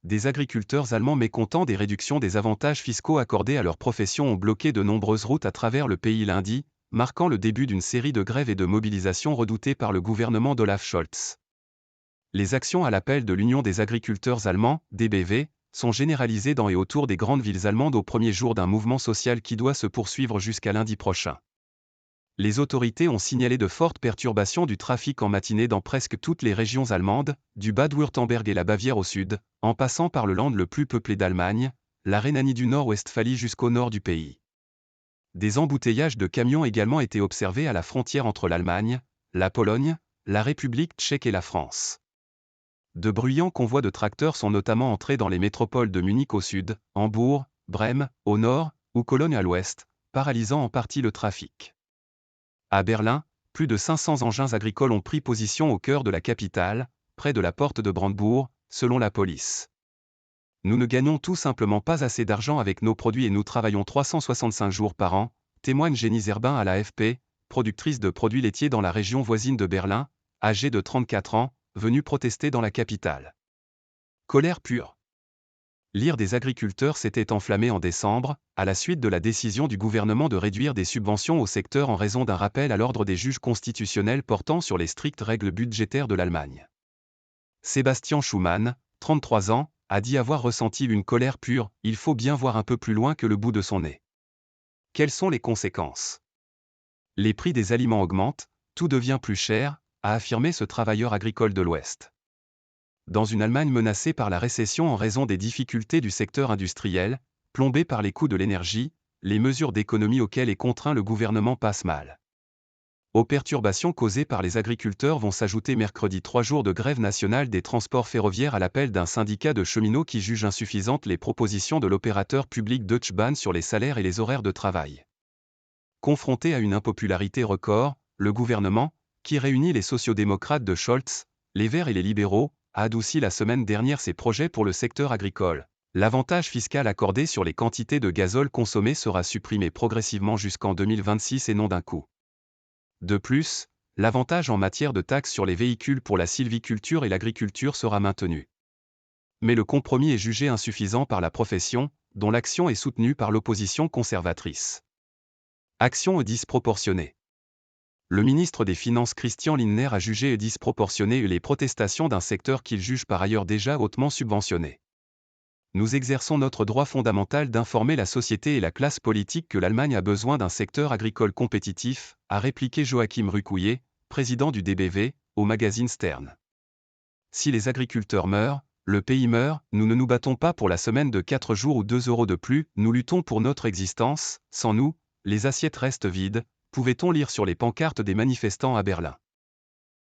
Des agriculteurs allemands mécontents des réductions des avantages fiscaux accordés à leur profession ont bloqué de nombreuses routes à travers le pays lundi, marquant le début d'une série de grèves et de mobilisations redoutées par le gouvernement d'Olaf Scholz. Les actions à l'appel de l'Union des agriculteurs allemands, DBV, sont généralisées dans et autour des grandes villes allemandes au premier jour d'un mouvement social qui doit se poursuivre jusqu'à lundi prochain. Les autorités ont signalé de fortes perturbations du trafic en matinée dans presque toutes les régions allemandes, du Bade-Wurtemberg et la Bavière au sud, en passant par le land le plus peuplé d'Allemagne, la Rhénanie du Nord-Westphalie jusqu'au nord du pays. Des embouteillages de camions également étaient observés à la frontière entre l'Allemagne, la Pologne, la République tchèque et la France. De bruyants convois de tracteurs sont notamment entrés dans les métropoles de Munich au sud, Hambourg, Brême, au nord, ou Cologne à l'ouest, paralysant en partie le trafic. À Berlin, plus de 500 engins agricoles ont pris position au cœur de la capitale, près de la porte de Brandebourg, selon la police. Nous ne gagnons tout simplement pas assez d'argent avec nos produits et nous travaillons 365 jours par an, témoigne Jenny Zerbin à l'AFP, productrice de produits laitiers dans la région voisine de Berlin, âgée de 34 ans, venue protester dans la capitale. Colère pure. L'ire des agriculteurs s'était enflammée en décembre, à la suite de la décision du gouvernement de réduire des subventions au secteur en raison d'un rappel à l'ordre des juges constitutionnels portant sur les strictes règles budgétaires de l'Allemagne. Sebastian Schumann, 33 ans, a dit avoir ressenti une colère pure, il faut bien voir un peu plus loin que le bout de son nez. Quelles sont les conséquences? Les prix des aliments augmentent, tout devient plus cher, a affirmé ce travailleur agricole de l'Ouest. Dans une Allemagne menacée par la récession en raison des difficultés du secteur industriel, plombée par les coûts de l'énergie, les mesures d'économie auxquelles est contraint le gouvernement passent mal. Aux perturbations causées par les agriculteurs vont s'ajouter mercredi 3 jours de grève nationale des transports ferroviaires à l'appel d'un syndicat de cheminots qui juge insuffisantes les propositions de l'opérateur public Deutsche Bahn sur les salaires et les horaires de travail. Confronté à une impopularité record, le gouvernement, qui réunit les sociodémocrates de Scholz, les Verts et les libéraux, a adouci la semaine dernière ses projets pour le secteur agricole. L'avantage fiscal accordé sur les quantités de gazole consommées sera supprimé progressivement jusqu'en 2026 et non d'un coup. De plus, l'avantage en matière de taxes sur les véhicules pour la sylviculture et l'agriculture sera maintenu. Mais le compromis est jugé insuffisant par la profession, dont l'action est soutenue par l'opposition conservatrice. Action disproportionnée. Le ministre des Finances Christian Lindner a jugé disproportionnées les protestations d'un secteur qu'il juge par ailleurs déjà hautement subventionné. Nous exerçons notre droit fondamental d'informer la société et la classe politique que l'Allemagne a besoin d'un secteur agricole compétitif, a répliqué Joachim Ruckouillet, président du DBV, au magazine Stern. Si les agriculteurs meurent, le pays meurt, nous ne nous battons pas pour la semaine de 4 jours ou 2 € de plus, nous luttons pour notre existence, sans nous, les assiettes restent vides, pouvait-on lire sur les pancartes des manifestants à Berlin.